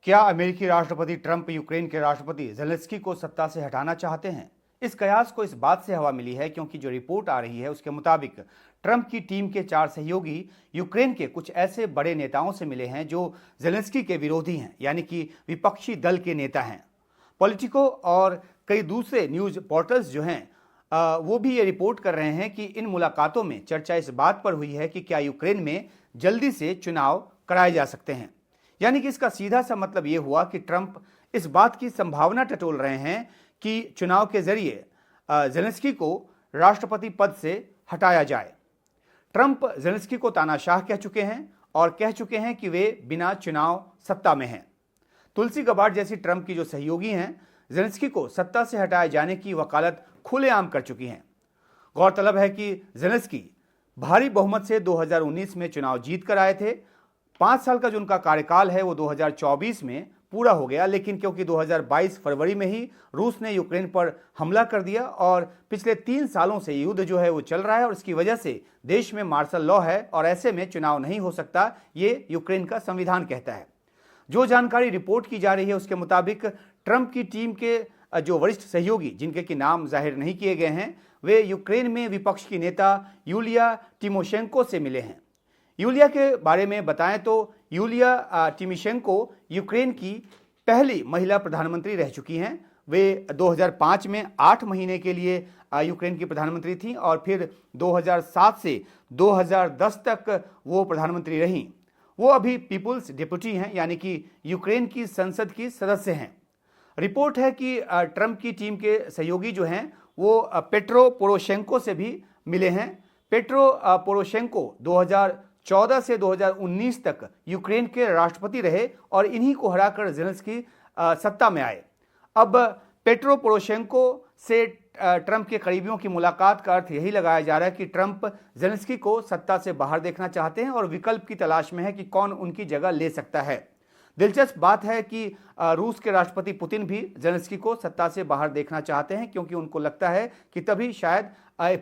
क्या अमेरिकी राष्ट्रपति ट्रंप यूक्रेन के राष्ट्रपति ज़ेलेंस्की को सत्ता से हटाना चाहते हैं? इस कयास को इस बात से हवा मिली है क्योंकि जो रिपोर्ट आ रही है उसके मुताबिक ट्रंप की टीम के 4 सहयोगी यूक्रेन के कुछ ऐसे बड़े नेताओं से मिले हैं जो ज़ेलेंस्की के विरोधी हैं, यानी कि विपक्षी दल के नेता हैं। पॉलिटिको और कई दूसरे न्यूज़ पोर्टल्स जो हैं वो भी ये रिपोर्ट कर रहे हैं कि इन मुलाकातों में चर्चा इस बात पर हुई है कि क्या यूक्रेन में जल्दी से चुनाव कराए जा सकते हैं। यानी कि इसका सीधा सा मतलब ये हुआ कि ट्रंप इस बात की संभावना टटोल रहे हैं कि चुनाव के जरिए ज़ेलेंस्की को राष्ट्रपति पद से हटाया जाए। ट्रंप ज़ेलेंस्की को तानाशाह कह चुके हैं और कह चुके हैं कि वे बिना चुनाव सत्ता में हैं। तुलसी गबार्ड जैसी ट्रंप की जो सहयोगी हैं ज़ेलेंस्की को सत्ता से हटाए जाने की वकालत खुलेआम कर चुकी हैं। गौरतलब है कि ज़ेलेंस्की भारी बहुमत से 2019 में चुनाव जीत कर आए थे। 5 साल का जो उनका कार्यकाल है वो 2024 में पूरा हो गया, लेकिन क्योंकि 2022 फरवरी में ही रूस ने यूक्रेन पर हमला कर दिया और पिछले 3 सालों से युद्ध जो है वो चल रहा है और इसकी वजह से देश में मार्शल लॉ है और ऐसे में चुनाव नहीं हो सकता, ये यूक्रेन का संविधान कहता है। जो जानकारी रिपोर्ट की जा रही है उसके मुताबिक ट्रंप की टीम के जो वरिष्ठ सहयोगी जिनके कि नाम जाहिर नहीं किए गए हैं वे यूक्रेन में विपक्ष की नेता यूलिया टीमोशेंको से मिले हैं। यूलिया के बारे में बताएं तो यूलिया टीमोशेंको यूक्रेन की पहली महिला प्रधानमंत्री रह चुकी हैं। वे 2005 में 8 महीने के लिए यूक्रेन की प्रधानमंत्री थीं और फिर 2007 से 2010 तक वो प्रधानमंत्री रहीं। वो अभी पीपुल्स डेप्यूटी हैं, यानी कि यूक्रेन की संसद की सदस्य हैं। रिपोर्ट है कि ट्रंप की टीम के सहयोगी जो हैं वो पेट्रो पोरोशेंको से भी मिले हैं। पेट्रो पोरोशेंको 2014 से 2019 तक यूक्रेन के राष्ट्रपति रहे और इन्हीं को हराकर ज़ेलेंस्की सत्ता में आए। अब पेट्रो पोरोशेंको से ट्रंप के करीबियों की मुलाकात का अर्थ यही लगाया जा रहा है कि ट्रंप ज़ेलेंस्की को सत्ता से बाहर देखना चाहते हैं और विकल्प की तलाश में है कि कौन उनकी जगह ले सकता है। दिलचस्प बात है कि रूस के राष्ट्रपति पुतिन भी ज़ेलेंस्की को सत्ता से बाहर देखना चाहते हैं क्योंकि उनको लगता है कि तभी शायद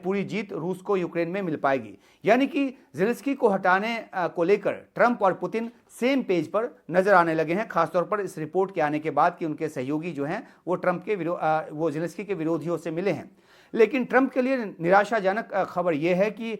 पूरी जीत रूस को यूक्रेन में मिल पाएगी। यानी कि ज़ेलेंस्की को हटाने को लेकर ट्रंप और पुतिन सेम पेज पर नजर आने लगे हैं, खासतौर पर इस रिपोर्ट के आने के बाद कि उनके सहयोगी जो हैं वो ट्रंप के वो ज़ेलेंस्की के विरोधियों से मिले हैं। लेकिन ट्रंप के लिए निराशाजनक खबर यह है कि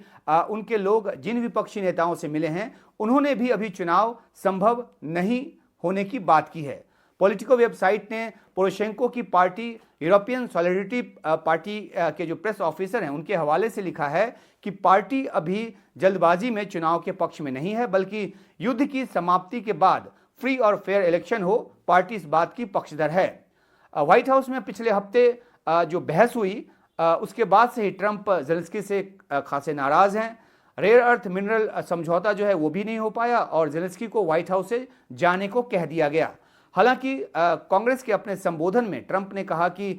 उनके लोग जिन विपक्षी नेताओं से मिले हैं उन्होंने भी अभी चुनाव संभव नहीं होने की बात की है। पॉलिटिको वेबसाइट ने पोरोशेंको की पार्टी यूरोपियन सॉलिडरिटी पार्टी के जो प्रेस ऑफिसर हैं उनके हवाले से लिखा है कि पार्टी अभी जल्दबाजी में चुनाव के पक्ष में नहीं है, बल्कि युद्ध की समाप्ति के बाद फ्री और फेयर इलेक्शन हो, पार्टी इस बात की पक्षधर है। व्हाइट हाउस में पिछले हफ्ते जो बहस हुई उसके बाद से ही ट्रंप ज़ेलेंस्की से खासे नाराज हैं। रेयर अर्थ मिनरल समझौता जो है वो भी नहीं हो पाया और ज़ेलेंस्की को व्हाइट हाउस से जाने को कह दिया गया। हालांकि कांग्रेस के अपने संबोधन में ट्रंप ने कहा कि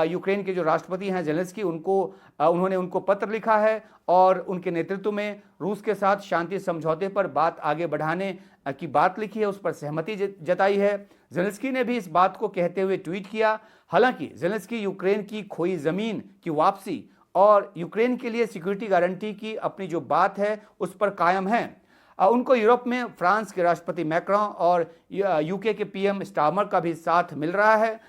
यूक्रेन के जो राष्ट्रपति हैं ज़ेलेंस्की उन्होंने उनको पत्र लिखा है और उनके नेतृत्व में रूस के साथ शांति समझौते पर बात आगे बढ़ाने की बात लिखी है, उस पर सहमति जताई है। ज़ेलेंस्की ने भी इस बात को कहते हुए ट्वीट किया। हालांकि ज़ेलेंस्की यूक्रेन की खोई ज़मीन की वापसी और यूक्रेन के लिए सिक्योरिटी गारंटी की अपनी जो बात है उस पर कायम है। उनको यूरोप में फ्रांस के राष्ट्रपति मैक्रों और यूके के पीएम स्टार्मर का भी साथ मिल रहा है।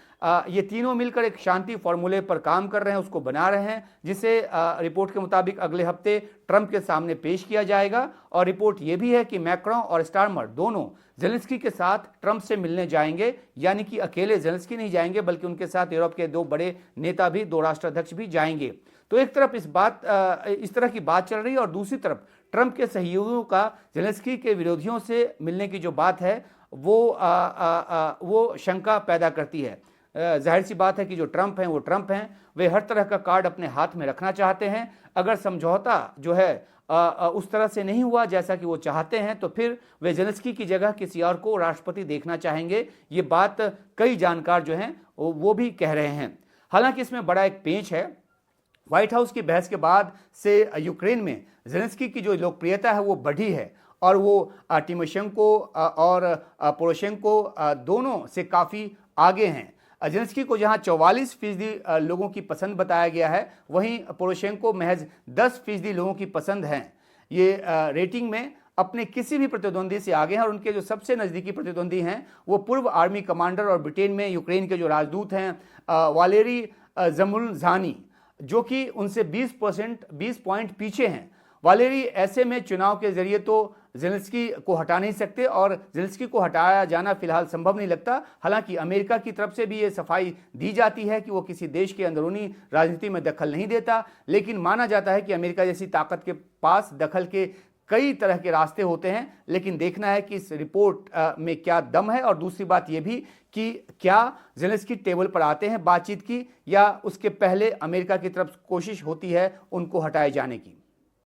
ये तीनों मिलकर एक शांति फॉर्मूले पर काम कर रहे हैं, उसको बना रहे हैं, जिसे रिपोर्ट के मुताबिक अगले हफ्ते ट्रंप के सामने पेश किया जाएगा। और रिपोर्ट ये भी है कि मैक्रों और स्टार्मर दोनों ज़ेलेंस्की के साथ ट्रंप से मिलने जाएंगे, यानी कि अकेले ज़ेलेंस्की नहीं जाएंगे बल्कि उनके साथ यूरोप के 2 बड़े नेता भी, 2 राष्ट्राध्यक्ष भी जाएंगे। तो एक तरफ इस तरह की बात चल रही है और दूसरी तरफ ट्रंप के सहयोगियों का ज़ेलेंस्की के विरोधियों से मिलने की जो बात है वो शंका पैदा करती है। जाहिर सी बात है कि जो ट्रंप हैं वो ट्रंप हैं, वे हर तरह का कार्ड अपने हाथ में रखना चाहते हैं। अगर समझौता जो है उस तरह से नहीं हुआ जैसा कि वो चाहते हैं तो फिर वे ज़ेलेंस्की की जगह किसी और को राष्ट्रपति देखना चाहेंगे। ये बात कई जानकार जो हैं वो भी कह रहे हैं। हालांकि इसमें बड़ा एक पेंच है। व्हाइट हाउस की बहस के बाद से यूक्रेन में ज़ेलेंस्की की जो लोकप्रियता है वो बढ़ी है और वो टीमोशेंको और पोरोशेंको दोनों से काफ़ी आगे हैं। ज़ेलेंस्की को जहां 44% लोगों की पसंद बताया गया है, वहीं पोरोशेंको महज 10% लोगों की पसंद हैं। ये रेटिंग में अपने किसी भी प्रतिद्वंदी से आगे हैं और उनके जो सबसे नज़दीकी प्रतिद्वंदी हैं वो पूर्व आर्मी कमांडर और ब्रिटेन में यूक्रेन के जो राजदूत हैं वालेरी ज़मुलज़ानी, जो कि उनसे 20 पॉइंट पीछे हैं। वालेरी ऐसे में चुनाव के जरिए तो ज़ेलेंस्की को हटा नहीं सकते और ज़ेलेंस्की को हटाया जाना फिलहाल संभव नहीं लगता। हालांकि अमेरिका की तरफ से भी ये सफाई दी जाती है कि वो किसी देश के अंदरूनी राजनीति में दखल नहीं देता, लेकिन माना जाता है कि अमेरिका जैसी ताकत के पास दखल के कई तरह के रास्ते होते हैं। लेकिन देखना है कि इस रिपोर्ट में क्या दम है, और दूसरी बात यह भी कि क्या ज़ेलेंस्की टेबल पर आते हैं बातचीत की, या उसके पहले अमेरिका की तरफ कोशिश होती है उनको हटाए जाने की।